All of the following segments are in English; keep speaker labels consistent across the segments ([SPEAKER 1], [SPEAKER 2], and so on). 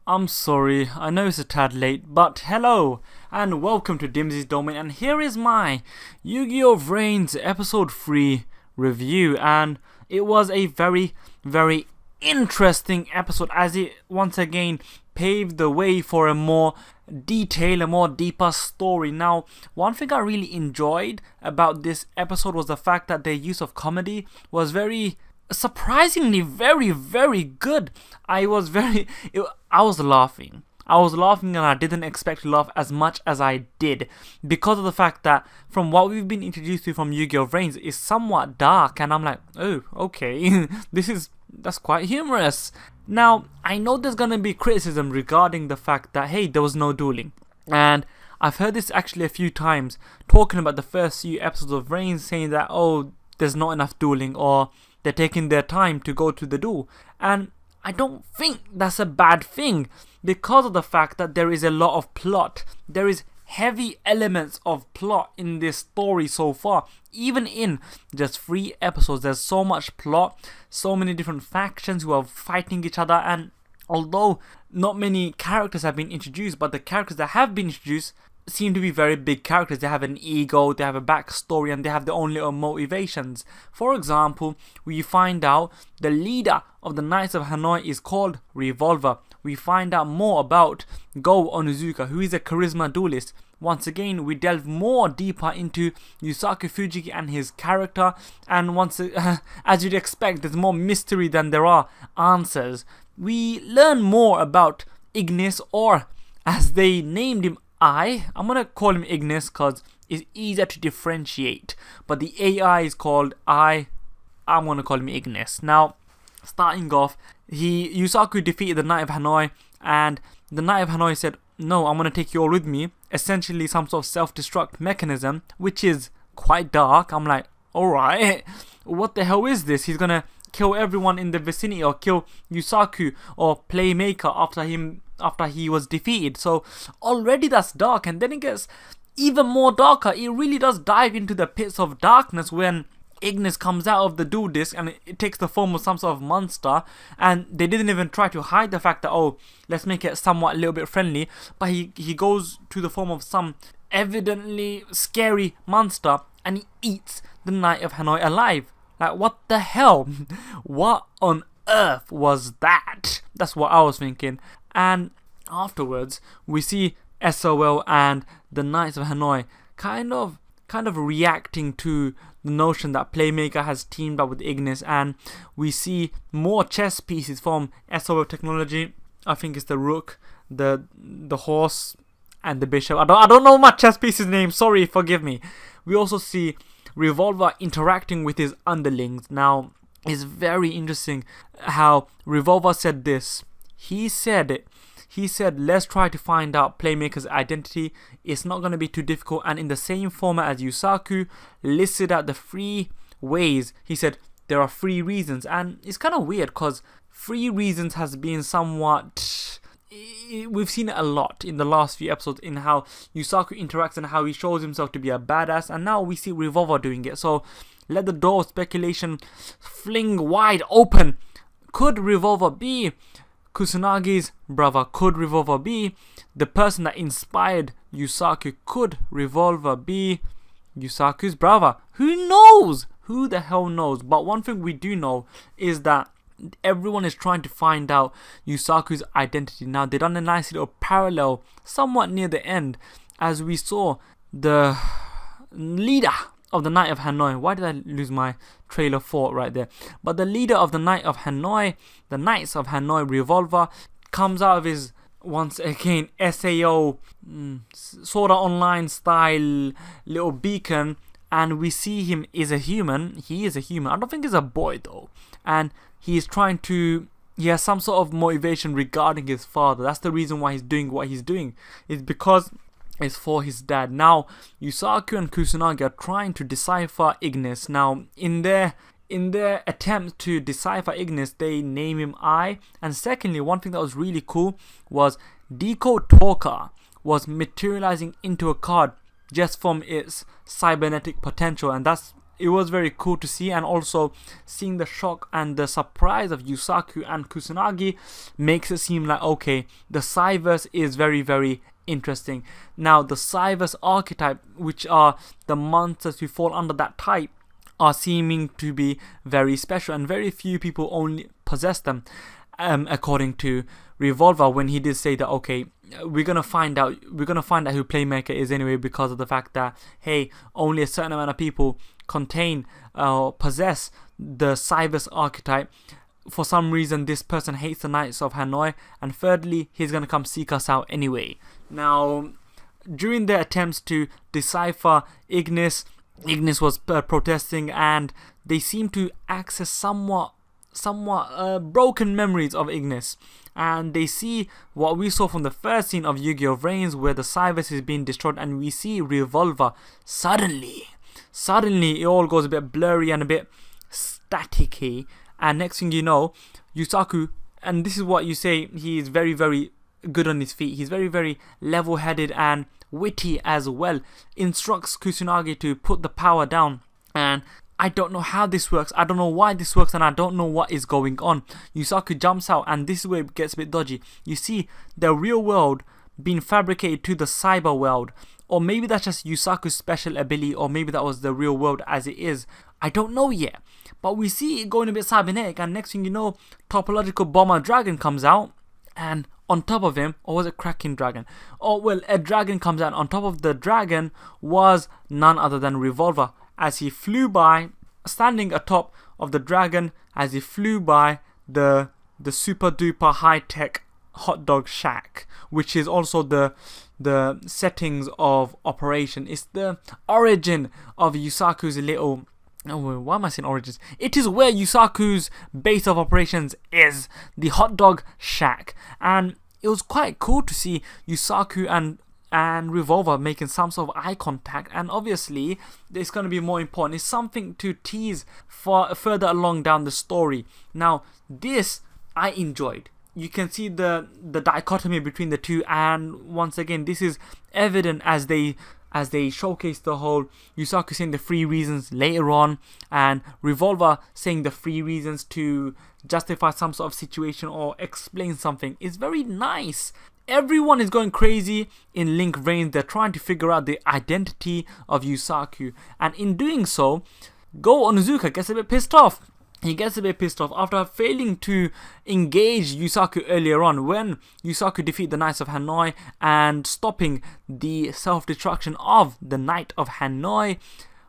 [SPEAKER 1] I'm sorry, I know it's a tad late, but hello and welcome to Dimsy's Domain, and here is my Yugioh VRAINS episode 3 review. And it was a very interesting episode, as it once again paved the way for a more detailed, a more deeper story. Now, one thing I really enjoyed about this episode was the fact that their use of comedy was surprisingly very good. I was laughing. And I didn't expect to laugh as much as I did, because of the fact that from what we've been introduced to from Yugioh VRAINS is somewhat dark, and I'm like, oh, okay, that's quite humorous. Now, I know there's gonna be criticism regarding the fact that, hey, there was no dueling, and I've heard this actually a few times, talking about the first few episodes of VRAINS, saying that, oh, there's not enough dueling, or they're taking their time to go to the duel. And I don't think that's a bad thing, because of the fact that there is a lot of plot. There is heavy elements of plot in this story so far. Even in just 3 episodes, there's so much plot, so many different factions who are fighting each other. And although not many characters have been introduced, but the characters that have been introduced seem to be very big characters. They have an ego, they have a backstory, and they have their own little motivations. For example, we find out the leader of the Knights of Hanoi is called Revovler. We find out more about Go Onizuka, who is a charisma duelist. Once again, we delve more deeper into Yusaku Fujiki and his character, and as you'd expect, there's more mystery than there are answers. We learn more about Ignis, or as they named him, I'm gonna call him Ignis because it's easier to differentiate, but the AI is called I'm gonna call him Ignis. Now, starting off, Yusaku defeated the Knight of Hanoi, and the Knight of Hanoi said, no, I'm gonna take you all with me. Essentially some sort of self-destruct mechanism, which is quite dark. I'm like, alright, what the hell is this? He's gonna kill everyone in the vicinity, or kill Yusaku or Playmaker after he was defeated. So already that's dark, and then it gets even more darker. It really does dive into the pits of darkness when Ignis comes out of the duel disc, and it takes the form of some sort of monster. And they didn't even try to hide the fact that, oh, let's make it somewhat a little bit friendly, but he goes to the form of some evidently scary monster, and he eats the Knight of Hanoi alive. Like, what the hell? What on earth was that? That's what I was thinking. And afterwards, we see SOL and the Knights of Hanoi kind of reacting to the notion that Playmaker has teamed up with Ignis, and we see more chess pieces from SOL technology. I think it's the rook, the horse, and the bishop. I don't know my chess pieces' name. Sorry, forgive me. We also see Revovler interacting with his underlings. Now, it's very interesting how Revovler said this. He said, let's try to find out Playmaker's identity. It's not going to be too difficult. And in the same format as Yusaku listed out the 3 ways, he said there are 3 reasons. And it's kind of weird, because 3 reasons has been somewhat... We've seen it a lot in the last few episodes, in how Yusaku interacts and how he shows himself to be a badass, and now we see Revovler doing it. So let the door of speculation fling wide open. Could Revovler be Kusunagi's brother? Could Revovler be the person that inspired Yusaku? Could Revovler be Yusaku's brother? Who knows? Who the hell knows? But one thing we do know is that everyone is trying to find out Yusaku's identity. Now, they done a nice little parallel somewhat near the end, as we saw the leader of the Knight of Hanoi. Why did I lose my trail of thought right there? But the leader of the Knight of Hanoi, the Knights of Hanoi, Revovler, comes out of his, once again, SAO sort of online style little beacon, and we see him is a human. He is a human. I don't think he's a boy though. And he has some sort of motivation regarding his father. That's the reason why he's doing what he's doing. It's because it's for his dad. Now, Yusaku and Kusunagi are trying to decipher Ignis. Now, in their attempt to decipher Ignis, they name him I. And secondly, one thing that was really cool was Decode Talker was materializing into a card just from its cybernetic potential, and that's it was very cool to see, and also seeing the shock and the surprise of Yusaku and Kusanagi makes it seem like, okay, the Cyverse is very, very interesting. Now, the Cyverse archetype, which are the monsters who fall under that type, are seeming to be very special, and very few people only possess them, according to Revovler, when he did say that, okay, we're gonna find out who Playmaker is anyway, because of the fact that, hey, only a certain amount of people contain possess the Cyverse archetype. For some reason, this person hates the Knights of Hanoi, and thirdly, he's gonna come seek us out anyway. Now, during their attempts to decipher Ignis was protesting, and they seem to access somewhat broken memories of Ignis, and they see what we saw from the first scene of Yugioh VRAINS, where the Cyverse is being destroyed, and we see Revovler. Suddenly it all goes a bit blurry and a bit staticky, and next thing you know, Yusaku, and this is what you say, he is very, very good on his feet, he's very, very level-headed and witty as well, instructs Kusanagi to put the power down. And I don't know how this works, I don't know why this works, and I don't know what is going on. Yusaku jumps out, and this is where it gets a bit dodgy. You see the real world being fabricated to the cyber world, or maybe that's just Yusaku's special ability, or maybe that was the real world as it is. I don't know yet, but we see it going a bit cybernetic, and next thing you know, Topological Bomber Dragon comes out, and on top of him, or was it Kraken Dragon? Oh well, a dragon comes out. On top of the dragon was none other than Revovler, as he flew by, standing atop of the dragon, as he flew by the super duper high tech hot dog shack, which is also the settings of operation. It's the origin of Yusaku's little. Oh, why am I saying origins? It is where Yusaku's base of operations is, the hot dog shack. And it was quite cool to see Yusaku and Revovler making some sort of eye contact, and obviously it's going to be more important. It's something to tease for further along down the story. Now, this I enjoyed. You can see the dichotomy between the two, and once again, this is evident as they showcase the whole Yusaku saying the 3 reasons later on, and Revovler saying the 3 reasons to justify some sort of situation or explain something. It's very nice. Everyone is going crazy in Link VRAINS. They're trying to figure out the identity of Yusaku, and in doing so, Go Onizuka gets a bit pissed off. He gets a bit pissed off after failing to engage Yusaku earlier on, when Yusaku defeated the Knights of Hanoi and stopping the self-destruction of the Knight of Hanoi.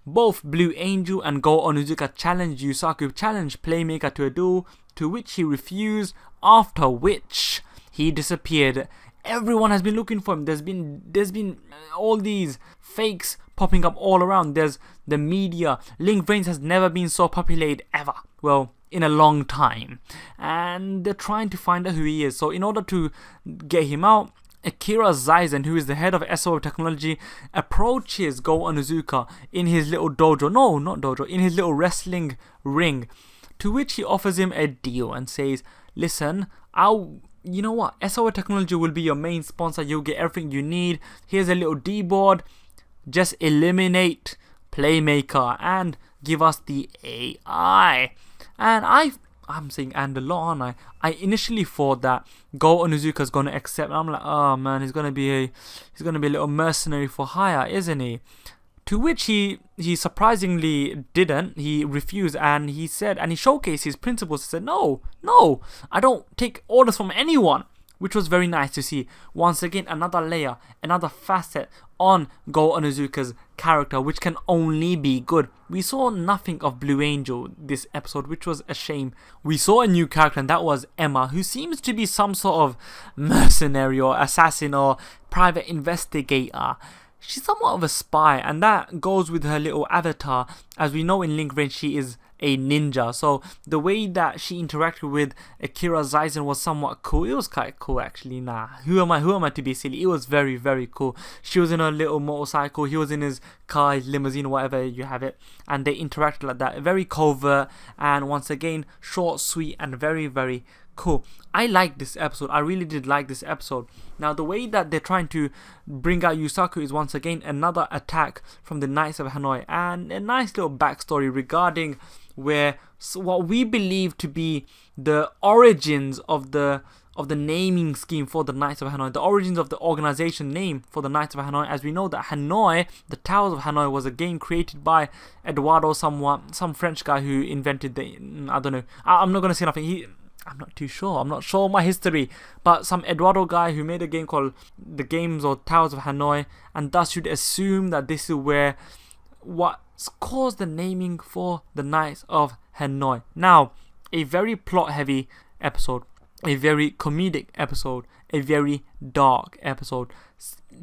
[SPEAKER 1] Both Blue Angel and Go Onizuka challenged Yusaku, challenged Playmaker to a duel, to which he refused, after which he disappeared. Everyone has been looking for him. There's been all these fakes popping up all around. There's the media. Link VRAINS has never been so populated ever. Well, in a long time. And they're trying to find out who he is. So in order to get him out, Akira Zaizen, who is the head of SO Technology, approaches Go Onizuka in his little dojo. No, not dojo. In his little wrestling ring. To which he offers him a deal and says, listen, you know what, SO Technology will be your main sponsor, you'll get everything you need, here's a little D-board, just eliminate Playmaker and give us the AI. And I'm saying and a lot, aren't I initially thought that Go Onizuka's gonna accept. I'm like, oh man, he's gonna be a little mercenary for hire, isn't he? To which he surprisingly didn't. He refused, and he said, and he showcased his principles. He said, no, I don't take orders from anyone, which was very nice to see. Once again, another layer, another facet on Go Onizuka's character, which can only be good. We saw nothing of Blue Angel this episode, which was a shame. We saw a new character, and that was Emma, who seems to be some sort of mercenary or assassin or private investigator. She's somewhat of a spy, and that goes with her little avatar. As we know in Link VRAINS, she is a ninja, so the way that she interacted with Akira Zaizen was somewhat cool. It was quite cool actually. Who am I to be silly? It was very, very cool. She was in her little motorcycle, he was in his car, his limousine, whatever you have it, and they interacted like that. Very covert, and once again, short, sweet, and very, very cool. I like this episode. I really did like this episode. Now, the way that they're trying to bring out Yusaku is once again another attack from the Knights of Hanoi, and a nice little backstory regarding what we believe to be the origins of the naming scheme for the Knights of Hanoi, the origins of the organization name for the Knights of Hanoi. As we know that Hanoi, the Towers of Hanoi, was a game created by Eduardo, some French guy who invented I don't know. I'm not gonna say nothing. I'm not too sure. I'm not sure my history, but some Eduardo guy who made a game called the Games or Towers of Hanoi, and thus you'd assume that this is where what's caused the naming for the Knights of Hanoi. Now, a very plot-heavy episode, a very comedic episode, a very dark episode.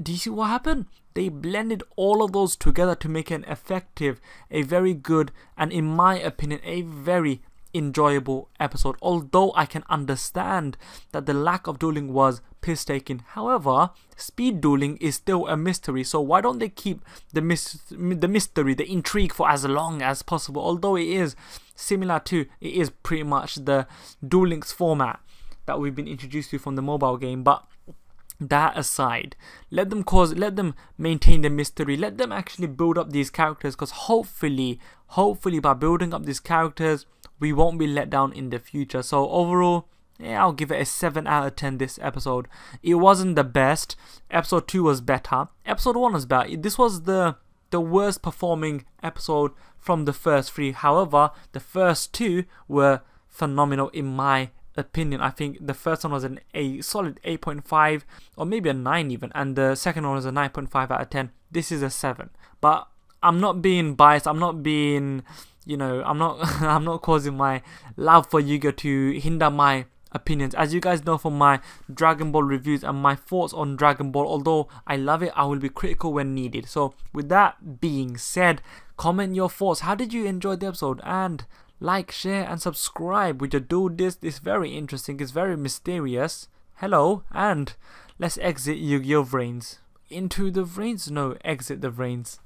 [SPEAKER 1] Do you see what happened? They blended all of those together to make an effective, a very good, and in my opinion, a very enjoyable episode. Although I can understand that the lack of dueling was piss taking. However, speed dueling is still a mystery, so why don't they keep the mystery, the intrigue, for as long as possible? Although it is similar to, it is pretty much the Duel Links format that we've been introduced to from the mobile game. But that aside, let them maintain the mystery, let them actually build up these characters, because hopefully by building up these characters, we won't be let down in the future. So overall, yeah, I'll give it a 7 out of 10 this episode. It wasn't the best. Episode 2 was better. Episode 1 was better. This was the worst performing episode from the first 3. However, the first 2 were phenomenal in my opinion. I think the first one was a solid 8.5 or maybe a 9 even, and the second one was a 9.5 out of 10. This is a 7. But I'm not being biased. I'm not being, I'm not causing my love for Yu-Gi-Oh to hinder my opinions. As you guys know from my Dragon Ball reviews and my thoughts on Dragon Ball, although I love it, I will be critical when needed. So with that being said, comment your thoughts. How did you enjoy the episode? And like, share and subscribe. Would you do this? It's very interesting. It's very mysterious. Hello, and let's exit Yu-Gi-Oh VRAINS. Into the VRAINS? No, exit the VRAINS.